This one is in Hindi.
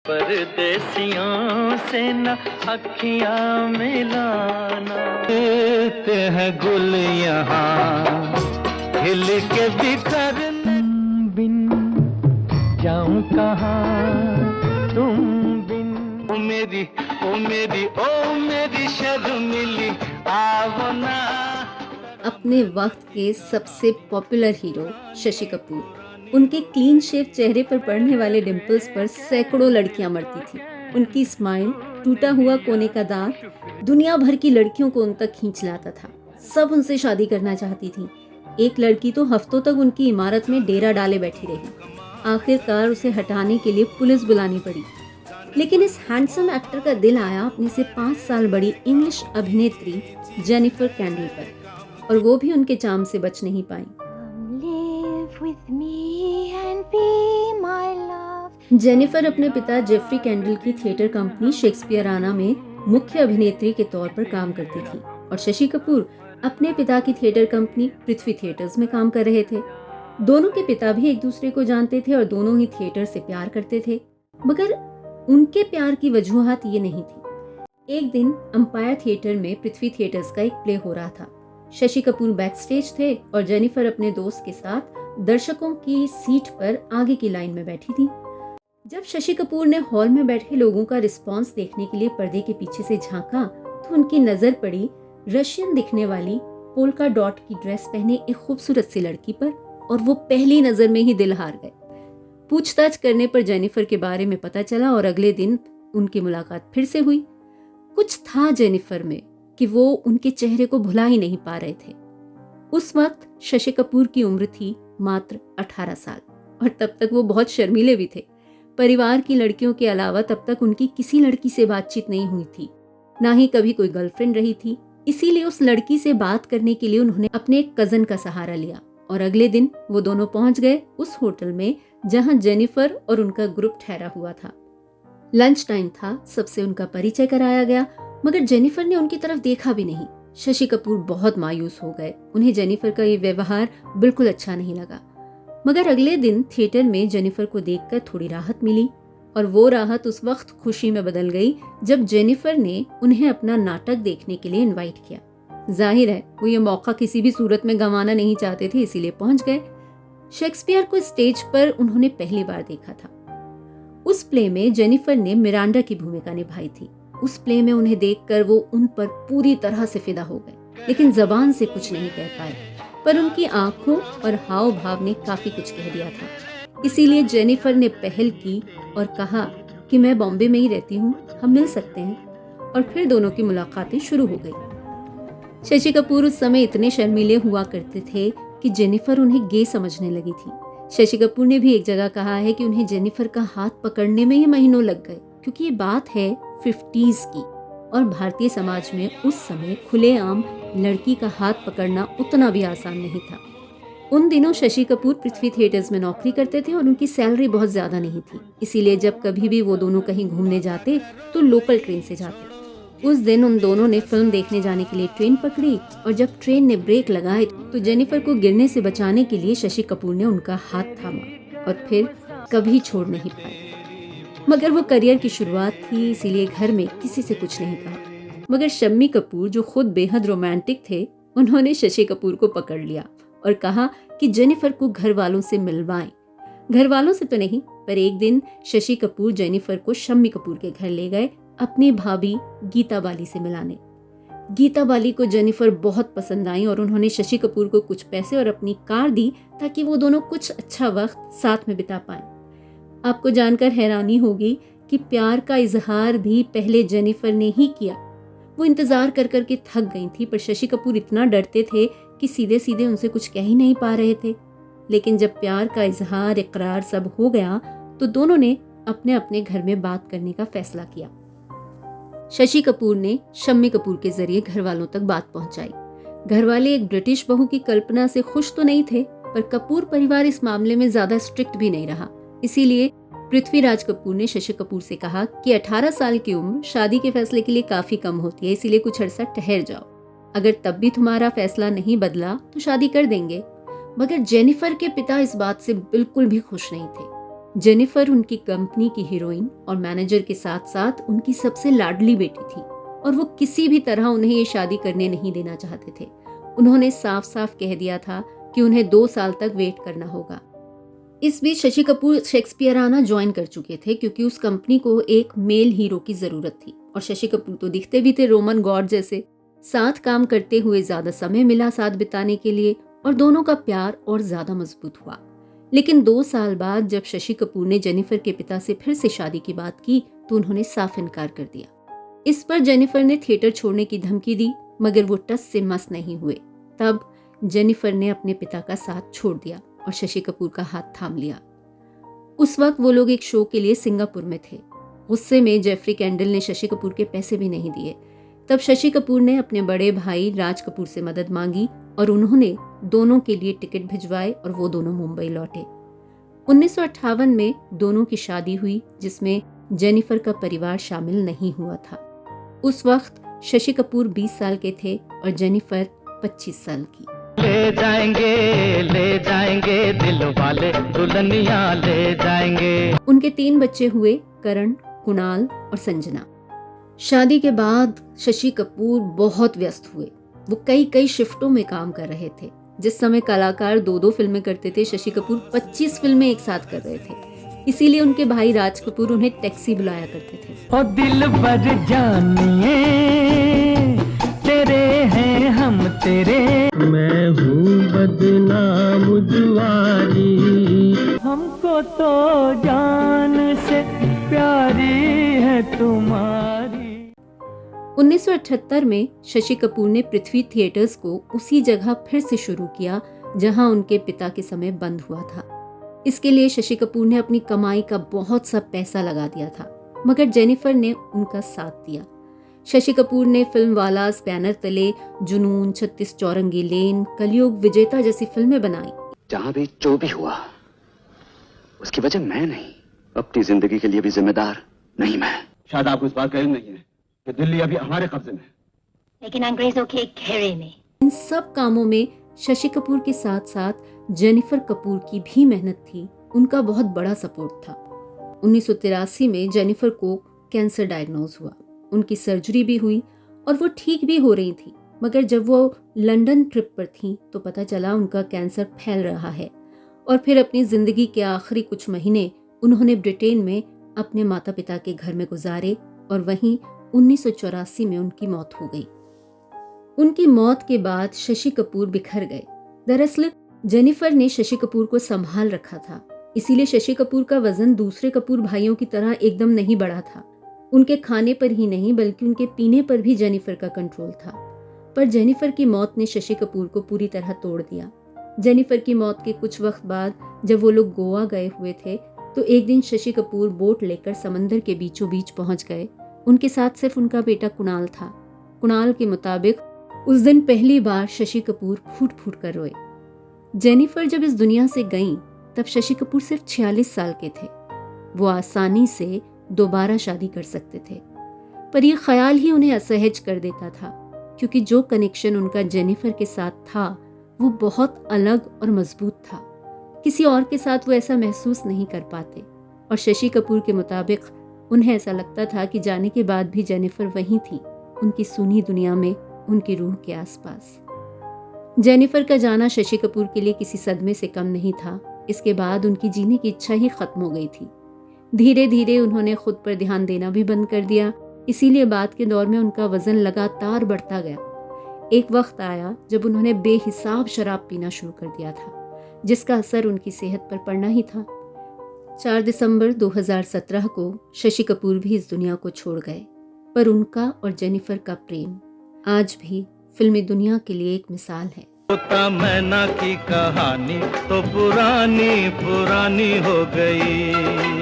परदेसियों से न अखियां मिलाना, देते हैं गुल यहाँ खिल के बिखर बिन जाऊं कहाँ तुम बिन। ओ मेरी शर्मिली आवो ना। अपने वक्त के सबसे पॉपुलर हीरो शशि कपूर, उनके क्लीन शेव चेहरे पर पड़ने वाले डिंपल्स पर सैकड़ों लड़कियां मरती थी। उनकी स्माइल, टूटा हुआ कोने का दांत दुनिया भर की लड़कियों को उन तक खींच लाता था। सब उनसे शादी करना चाहती थी। एक लड़की तो हफ्तों तक उनकी इमारत में डेरा डाले बैठी रही। आखिरकार उसे हटाने के लिए पुलिस बुलानी पड़ी। लेकिन इस हैंडसम एक्टर का दिल आया अपने से 5 साल बड़ी इंग्लिश अभिनेत्री जेनिफर कैंडल पर, और वो भी उनके चाम से बच नहीं पाई। जेनिफर अपने पिता जेफरी कैंडल की थिएटर कंपनी शेक्सपियराना में मुख्य अभिनेत्री के तौर पर काम करती थी, और शशि कपूर अपने पिता की थिएटर कंपनी पृथ्वी थिएटर्स में काम कर रहे थे। दोनों के पिता भी एक दूसरे को जानते थे और दोनों ही थिएटर से प्यार करते थे, मगर उनके प्यार की वजूहात ये नहीं थी। एक दिन अंपायर थिएटर में पृथ्वी थिएटर्स का एक प्ले हो रहा था। शशि कपूर बैक स्टेज थे और जेनिफर अपने दोस्त के साथ दर्शकों की सीट पर आगे की लाइन में बैठी थी। जब शशि कपूर ने हॉल में बैठे लोगों का रिस्पांस देखने के लिए पर्दे के पीछे से झांका तो उनकी नजर पड़ी रशियन दिखने वाली पोल्का डॉट की ड्रेस पहने एक खूबसूरत सी लड़की पर, और वो पहली नजर में ही दिल हार गए। पूछताछ करने पर जेनिफर के बारे में पता चला और अगले दिन उनकी मुलाकात फिर से हुई। कुछ था जेनिफर में कि वो उनके चेहरे को भुला ही नहीं पा रहे थे। उस वक्त शशि कपूर की उम्र थी मात्र 18 साल, और तब तक वो बहुत शर्मीले भी थे। परिवार की लड़कियों के अलावा तब तक उनकी किसी लड़की से बातचीत नहीं हुई थी, ना ही कभी कोई गर्लफ्रेंड रही थी। इसीलिए उस लड़की से बात करने के लिए उन्होंने अपने एक कजन का सहारा लिया, और अगले दिन वो दोनों पहुंच गए उस होटल में जहां जेनिफर और उनका ग्रुप ठहरा हुआ था। लंच टाइम था, सबसे उनका परिचय कराया गया, मगर जेनिफर ने उनकी तरफ देखा भी नहीं। शशि कपूर बहुत मायूस हो गए। उन्हें जेनिफर का ये व्यवहार बिल्कुल अच्छा नहीं लगा। मगर अगले दिन थिएटर में जेनिफर को देखकर थोड़ी राहत मिली, और वो राहत उस वक्त खुशी में बदल गई जब जेनिफर ने उन्हें अपना नाटक देखने के लिए इनवाइट किया। जाहिर है वो ये मौका किसी भी सूरत में गंवाना नहीं चाहते थे, इसीलिए पहुंच गए। शेक्सपियर को स्टेज पर उन्होंने पहली बार देखा था। उस प्ले में जेनिफर ने मिरांडा की भूमिका निभाई थी। उस प्ले में उन्हें देखकर वो उन पर पूरी तरह से फिदा हो गए, लेकिन जबान से कुछ नहीं कह पाए, पर उनकी आंखों और हाव भाव ने काफी कुछ कह दिया था। इसीलिए जेनिफर ने पहल की और कहा कि मैं बॉम्बे में ही रहती हूँ, हम मिल सकते हैं, और फिर दोनों की मुलाकातें शुरू हो गई। शशि कपूर उस समय इतने शर्मीले हुआ करते थे कि जेनिफर उन्हें गे समझने लगी थी। शशि कपूर ने भी एक जगह कहा है कि उन्हें जेनिफर का हाथ पकड़ने में ही महीनों लग गए, क्योंकि ये बात है 50s की, और भारतीय समाज में उस समय खुलेआम लड़की का हाथ पकड़ना उतना भी आसान नहीं था। उन दिनों शशि कपूर पृथ्वी थिएटर्स में नौकरी करते थे और उनकी सैलरी बहुत ज्यादा नहीं थी, इसीलिए जब कभी भी वो दोनों कहीं घूमने जाते तो लोकल ट्रेन से जाते। उस दिन उन दोनों ने फिल्म देखने जाने के लिए ट्रेन पकड़ी, और जब ट्रेन ने ब्रेक लगाए तो जेनिफर को गिरने से बचाने के लिए शशि कपूर ने उनका हाथ थामा और फिर कभी छोड़ नहीं पाए। मगर वो करियर की शुरुआत थी, इसीलिए घर में किसी से कुछ नहीं कहा। मगर शम्मी कपूर, जो खुद बेहद रोमांटिक थे, उन्होंने शशि कपूर को पकड़ लिया और कहा कि जेनिफर को घर वालों से मिलवाएं। घर वालों से तो नहीं, पर एक दिन शशि कपूर जेनिफर को शम्मी कपूर के घर ले गए अपनी भाभी गीता बाली से मिलाने। गीता बाली को जेनिफर बहुत पसंद आई और उन्होंने शशि कपूर को कुछ पैसे और अपनी कार दी ताकि वो दोनों कुछ अच्छा वक्त साथ में बिता पाएं। आपको जानकर हैरानी होगी कि प्यार का इजहार भी पहले जेनिफर ने ही किया। वो इंतजार कर कर के थक गई थी, पर शशि कपूर इतना डरते थे कि सीधे सीधे उनसे कुछ कह ही नहीं पा रहे थे। लेकिन जब प्यार का इजहार, इकरार सब हो गया तो दोनों ने अपने अपने घर में बात करने का फैसला किया। शशि कपूर ने शम्मी कपूर के जरिए घर वालों तक बात पहुंचाई। घर वाले एक ब्रिटिश बहू की कल्पना से खुश तो नहीं थे, पर कपूर परिवार इस मामले में ज्यादा स्ट्रिक्ट भी नहीं रहा। इसीलिए पृथ्वीराज कपूर ने शशि कपूर से कहा कि 18 साल की उम्र शादी के फैसले के लिए काफी कम होती है, इसीलिए कुछ अरसा ठहर जाओ। अगर तब भी तुम्हारा फैसला नहीं बदला तो शादी कर देंगे। मगर जेनिफर के पिता इस बात से बिल्कुल भी खुश नहीं थे। जेनिफर उनकी कंपनी की हीरोइन और मैनेजर के साथ साथ उनकी सबसे लाडली बेटी थी और वो किसी भी तरह उन्हें ये शादी करने नहीं देना चाहते थे। उन्होंने साफ साफ कह दिया था कि उन्हें 2 साल तक वेट करना होगा। इस बीच शशि कपूर शेक्सपियराना ज्वाइन कर चुके थे क्योंकि उस कंपनी को एक मेल हीरो की जरूरत थी और शशि कपूर तो दिखते भी थे रोमन गॉड जैसे। साथ काम करते हुए ज्यादा समय मिला साथ बिताने के लिए और दोनों का प्यार और ज्यादा मजबूत हुआ। लेकिन 2 साल बाद जब शशि कपूर ने जेनिफर के पिता से फिर से शादी की बात की तो उन्होंने साफ इनकार कर दिया। इस पर जेनिफर ने थिएटर छोड़ने की धमकी दी मगर वो टस से मस नहीं हुए। तब जेनिफर ने अपने पिता का साथ छोड़ दिया और शशि कपूर का हाथ थाम लिया। उस वक्त वो लोग एक शो के लिए सिंगापुर में थे। गुस्से में जेफरी कैंडल ने शशि कपूर के पैसे भी नहीं दिए। तब शशि कपूर ने अपने बड़े भाई राज कपूर से मदद मांगी और उन्होंने दोनों के लिए टिकट भिजवाए और वो दोनों मुंबई लौटे। 1958 में दोनों की शादी हुई जिसमें जेनिफर का परिवार शामिल नहीं हुआ था। उस वक्त शशि कपूर 20 साल के थे और जेनिफर 25 साल की। ले जाएंगे दिल वाले दुल्हनिया ले जाएंगे। उनके 3 बच्चे हुए, करण, कुणाल और संजना। शादी के बाद शशि कपूर बहुत व्यस्त हुए। वो कई शिफ्टों में काम कर रहे थे। जिस समय कलाकार 2-2 फिल्में करते थे, शशि कपूर 25 फिल्में एक साथ कर रहे थे। इसीलिए उनके भाई राज कपूर उन्हें टैक्सी बुलाया करते थे। और दिल भर जानिए तेरे हैं हम तेरे, मैं हूँ बदनाम जुआरी, हमको तो जान से प्यारी है तुम्हारी। 1978 में शशि कपूर ने पृथ्वी थिएटर्स को उसी जगह फिर से शुरू किया जहां उनके पिता के समय बंद हुआ था। इसके लिए शशि कपूर ने अपनी कमाई का बहुत सा पैसा लगा दिया था मगर जेनिफर ने उनका साथ दिया। शशि कपूर ने फिल्म वालास बैनर तले जुनून, 36 चौरंगी लेन, कलयुग, विजेता जैसी फिल्में बनाई। जहां भी जो भी हुआ उसकी वजह मैं नहीं, अपनी जिंदगी के लिए भी जिम्मेदार नहीं मैं। शायद आपको इस बात का इल्म नहीं है कि दिल्ली अभी हमारे कब्जे में है, लेकिन अंग्रेजों के घेरे में। इन सब कामों में शशि कपूर के साथ साथ जेनिफर कपूर की भी मेहनत थी। उनका बहुत बड़ा सपोर्ट था। 1983 में जेनिफर को कैंसर डायग्नोज हुआ। उनकी सर्जरी भी हुई और वो ठीक भी हो रही थी मगर जब वो लंदन ट्रिप पर थी तो पता चला उनका कैंसर फैल रहा है और फिर अपनी जिंदगी के आखिरी कुछ महीने उन्होंने ब्रिटेन में अपने माता पिता के घर में गुजारे और वहीं 1984 में उनकी मौत हो गई। उनकी मौत के बाद शशि कपूर बिखर गए। दरअसल जेनिफर ने शशि कपूर को संभाल रखा था, इसीलिए शशि कपूर का वजन दूसरे कपूर भाइयों की तरह एकदम नहीं बढ़ा था। उनके खाने पर ही नहीं बल्कि उनके पीने पर भी जेनिफर का कंट्रोल था। पर जेनिफर की मौत ने शशि कपूर को पूरी तरह तोड़ दिया। जेनिफर की मौत के कुछ वक्त बाद जब वो लोग गोवा गए हुए थे तो एक दिन शशि कपूर बोट लेकर समंदर के बीचों बीच पहुंच गए। उनके साथ सिर्फ उनका बेटा कुणाल था। कुणाल के मुताबिक उस दिन पहली बार शशि कपूर फूट फूट कर रोए। जेनिफर जब इस दुनिया से गईं तब शशि कपूर सिर्फ 46 साल के थे। वो आसानी से दोबारा शादी कर सकते थे पर यह ख्याल ही उन्हें असहज कर देता था क्योंकि जो कनेक्शन उनका जेनिफर के साथ था वो बहुत अलग और मजबूत था। किसी और के साथ वो ऐसा महसूस नहीं कर पाते और शशि कपूर के मुताबिक उन्हें ऐसा लगता था कि जाने के बाद भी जेनिफर वहीं थी, उनकी सुनी दुनिया में, उनकी रूह के आसपास। जेनिफर का जाना शशि कपूर के लिए किसी सदमे से कम नहीं था। इसके बाद उनकी जीने की इच्छा ही खत्म हो गई थी। धीरे धीरे उन्होंने खुद पर ध्यान देना भी बंद कर दिया। इसीलिए बाद के दौर में उनका वजन लगातार बढ़ता गया। एक वक्त आया जब उन्होंने बेहिसाब शराब पीना शुरू कर दिया था जिसका असर उनकी सेहत पर पड़ना ही था। 4 दिसंबर 2017 को शशि कपूर भी इस दुनिया को छोड़ गए पर उनका और जेनिफर का प्रेम आज भी फिल्मी दुनिया के लिए एक मिसाल है। तोता मैना की कहानी तो पुरानी पुरानी हो गई।